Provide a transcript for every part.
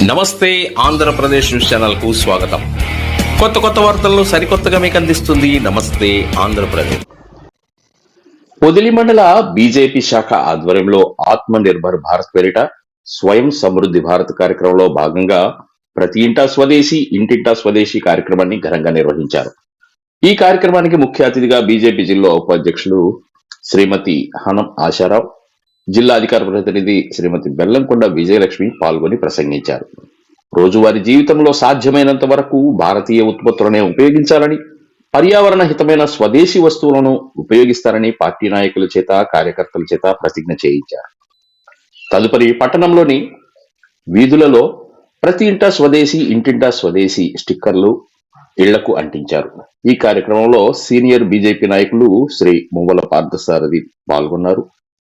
నమస్తే Andhra Pradesh news channel కు స్వాగతం. కొత్త వార్తలను సరికొత్తగా మీకు అందిస్తుంది నమస్తే ఆంధ్రప్రదేశ్. పొదిలి మండల బీజేపీ శాఖ ఆధ్వర్యంలో ఆత్మ నిర్భర్ భారత్ పేరిట స్వయం సమృద్ధి భారత్ కార్యక్రమంలో భాగంగా ప్రతి ఇంటా స్వదేశీ ఇంటింటా స్వదేశీ కార్యక్రమాన్ని ఘనంగా నిర్వహించారు. ఈ కార్యక్రమానికి ముఖ్య అతిథిగా బీజేపీ జిల్లా ఉపాధ్యక్షులు శ్రీమతి హనం ఆశారావు, జిల్లా అధికార ప్రతినిధి శ్రీమతి బెల్లంకొండ విజయలక్ష్మి పాల్గొని ప్రసంగించారు. రోజువారీ జీవితంలో సాధ్యమైనంత వరకు భారతీయ ఉత్పత్తులనే ఉపయోగించాలని, పర్యావరణ హితమైన స్వదేశీ వస్తువులను ఉపయోగిస్తారని పార్టీ నాయకుల చేత కార్యకర్తల చేత ప్రతిజ్ఞ చేయించారు. తదుపరి పట్టణంలోని వీధులలో ప్రతి ఇంటా స్వదేశీ ఇంటింటా స్వదేశీ స్టిక్కర్లు ఇళ్లకు అంటించారు. ఈ కార్యక్రమంలో సీనియర్ బీజేపీ నాయకులు శ్రీ మువ్వల పార్థసారథి పాల్గొన్నారు.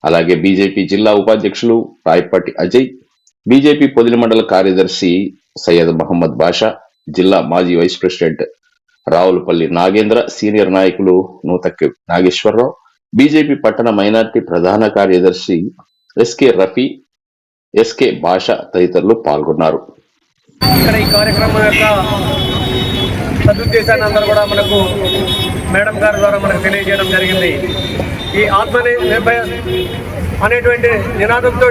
అలాగే బీజేపీ జిల్లా ఉపాధ్యక్షులు రాయపాటి అజయ్, బీజేపీ పొదిలి మండల కార్యదర్శి సయ్యద్ మహమ్మద్ బాషా, జిల్లా మాజీ vice president Ravulapalli Nagendra, senior నాయకులు నూతక్కి నాగేశ్వరరావు, బీజేపీ పట్టణ మైనార్టీ ప్రధాన కార్యదర్శి ఎస్కే రఫీ, ఎస్కే బాషా తదితరులు పాల్గొన్నారు. ఇక్కడ ఈ కార్యక్రమం యొక్క సదుద్దేశాన్ని అందరూ కూడా మనకు మేడం గారి ద్వారా మనకు తెలియజేయడం జరిగింది. ఈ ఆత్మనిర్భర్ అనేటువంటి నినాదంతో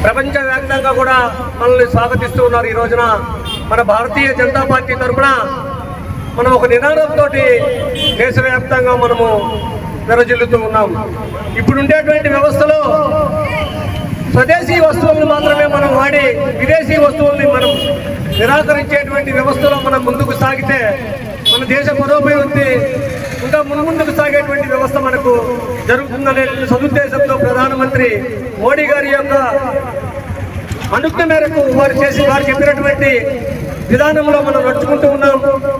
ప్రపంచవ్యాప్తంగా కూడా మనల్ని స్వాగతిస్తూ ఉన్నారు. ఈ రోజున మన భారతీయ జనతా పార్టీ తరఫున మనం ఒక నినాదంతో దేశవ్యాప్తంగా మనము విరజిల్లుతూ ఉన్నాం. ఇప్పుడు ఉండేటువంటి వ్యవస్థలో స్వదేశీ వస్తువులను మాత్రమే మనం వాడి విదేశీ వస్తువుల్ని మనం నిరాకరించేటువంటి వ్యవస్థలో మనం ముందుకు సాగితే మన దేశ పురోభివృద్ధి ఇంకా ముందుకు సాగేటువంటి వ్యవస్థ మనకు జరుగుతుందనే సదుద్దేశంతో ప్రధానమంత్రి మోడీ గారి యొక్క అనుజ్ఞ మేరకు వారు చెప్పినటువంటి విధానంలో మనం నడుచుకుంటూ ఉన్నాం.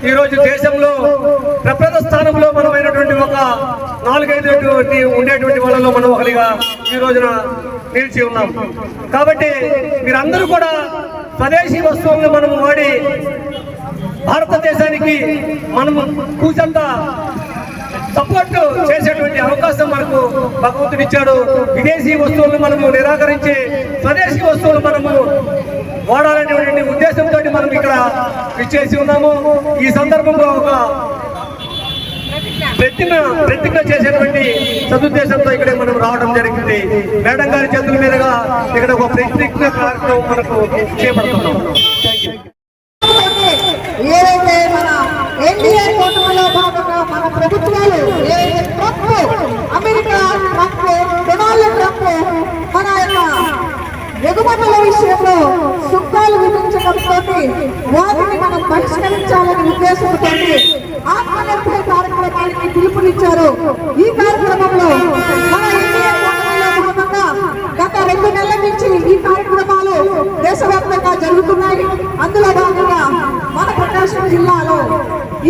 ఈరోజు దేశంలో ప్రప్రథ స్థానంలో మనమైనటువంటి ఒక 4-5 ఉండేటువంటి వాళ్ళలో మనం ఒకరిగా ఈ రోజున నిలిచి ఉన్నాం. కాబట్టి మీరందరూ కూడా స్వదేశీ వస్తువులను మనం వాడి భారతదేశానికి మనము కూసంత సపోర్ట్ చేసేటువంటి అవకాశం మనకు భగవంతుడు ఇచ్చాడు. విదేశీ వస్తువులను మనము నిరాకరించి స్వదేశీ వస్తువులు మనము వాడాలనేటువంటి ఉద్దేశంతో మనం ఇక్కడ ఇచ్చేసి ఉన్నాము. ఈ సందర్భంలో ఒక ప్రతిజ్ఞ చేసేటువంటి సదుద్దేశంతో ఇక్కడ మనం రావడం జరిగింది. మేడం గారి చేతుల మీదుగా ఇక్కడ ఒక ప్రతిజ్ఞ కార్యక్రమం మనకు చేపడుతున్నాం. ఏదైతే మన ఎన్డీఏ కూటమిలో భాగంగా మన ప్రభుత్వాలు ఏదైతే Trump, America Trump, Donald Trump మన యొక్క ఎగుమతుల విషయంలో సుంకాలు విధించడంతో వాటిని మనం పరిష్కరించాలనే ఉద్దేశంతో ఆత్మనిర్భర్ కార్యక్రమానికి పిలుపునిచ్చారు. ఈ కార్యక్రమంలో మన ఎన్డీఏ కూటమిలో భాగంగా గత 2 నెలల నుంచి ఈ కార్యక్రమాలు దేశవ్యాప్తంగా జరుగుతున్నాయి. అందులో భాగంగా మన ప్రకాశం జిల్లాలో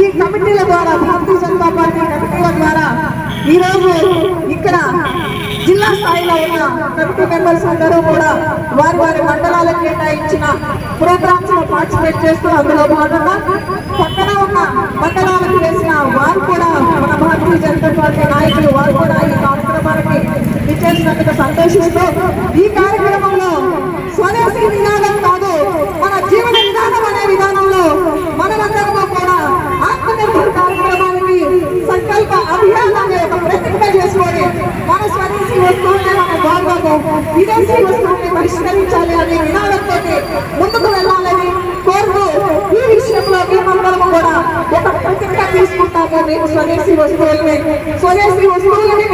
ఈ కమిటీల ద్వారా, భారతీయ జనతా పార్టీ కమిటీల ద్వారా ఈరోజు ఇక్కడ జిల్లా స్థాయిలో ఉన్న కమిటీ మెంబర్స్ అందరూ కూడా వారి మండలాలకు కేటాయించిన ప్రోగ్రామ్స్ లో పార్టిసిపేట్ చేస్తూ అందులో భాగంగా పక్కన ఉన్న మండలాలకు వేసిన వారు కూడా మన భారతీయ జనతా పార్టీ నాయకులు వారు కూడా ఈ కార్యక్రమానికి ఇచ్చేసినందుకు సంతోషిస్తూ ఈ కార్యక్రమంలో స్వదేశీ విధానం కాదు, మన జీవన విధానం అనే విధానంలో మనమందరూ కూడా ఆత్మనిర్భర్ కార్యక్రమానికి సంకల్ప అభియానాన్ని ఒక ప్రతిజ్ఞ చేసుకొని మన స్వదేశీ వస్తువుల్ని మన భాగాలు విదేశీ వస్తువుల్ని పరిష్కరించాలి అనే విధానంతో ముందుకు వెళ్ళాలని కోరుతూ ఈ విషయంలో మేమందరము కూడా ఒక ప్రతిజ్ఞ తీసుకుంటాము. మేము స్వదేశీ వస్తువులని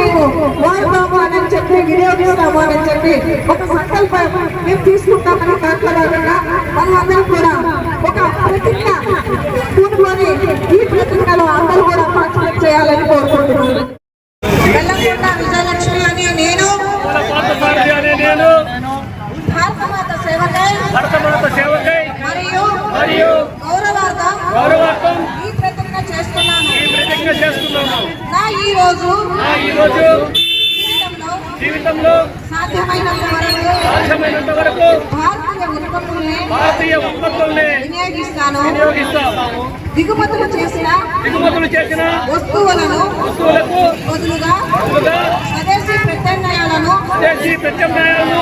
మేము వాడతాము అని చెప్పి, వినియోగిస్తాము అని చెప్పి ఒక సంకల్పం మేము తీసుకుంటామని దాంట్లో భాగంగా మనమందరం కూడా ఒక ప్రతిజ్ఞ పూనుకొని ఈ ప్రతిజ్ఞలో అందరూ కూడా పార్టిసిపేట్ చేయాలని కోరుకుంటున్నాను. బెల్లంకొండ విజయలక్ష్మి అనే నేను భారతమాత సేవకై మరియు గౌరవార్థం ఈ ప్రతిజ్ఞ చేస్తున్నాను. నా ఈ రోజు జీవితంలో సాధ్యమైనంత వరకు భారతీయ ఉత్పత్తుల్ని వినియోగిస్తాను. దిగుమతులు చేసిన వస్తువులకు బదులుగా స్వదేశీ ప్రత్యామ్నాయాలను స్వదేశీ ప్రత్యామ్నాయాలను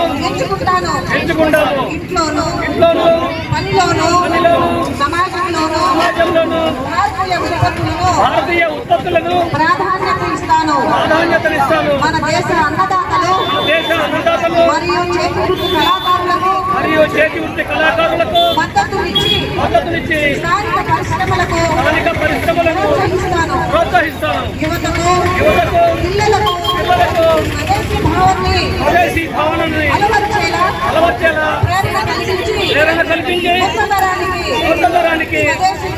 ఎంచుకుంటాను. ఇంట్లోను పనిలోను సమాజంలోను భారతీయ ఉత్పత్తులను ప్రాధాన్యత ఇస్తాను. మన దేశ అన్నదాతలు మరియు చేతి వృత్తి కళాకారులకు మద్దతునిచ్చి స్థానిక పరిశ్రమలకు ప్రోత్సహిస్తాను. యువతకు పిల్లలకు స్వదేశీ భావనని అలవర్చేలా ప్రేరణ కల్పించి కొత్త తరానికి స్వదేశీ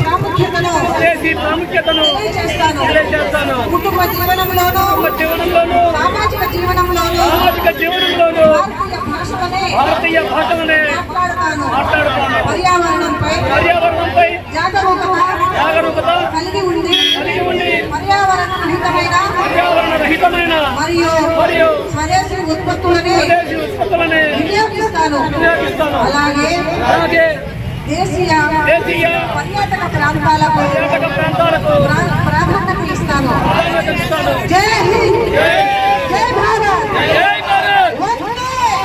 ప్రాముఖ్యతను తెలియజేస్తాను. కుటుంబ జీవనంలోనూ సామాజిక జీవనంలోనూ భారతీయ భాషలనే మాట్లాడతాను. పర్యావరణంపై జాగరూకత కలిగి ఉండి పర్యావరణ రహితమైన మరియు స్వదేశీ ఉత్పత్తులని వినియోగిస్తాను. అలాగే దేశీయ పర్యాటక ప్రాంతాలకు ప్రాధాన్యత ఇస్తాను. జై హింద్, జై భారత్, వందే వందే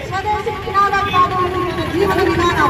స్వదేశీ విధానం జీవన విధానం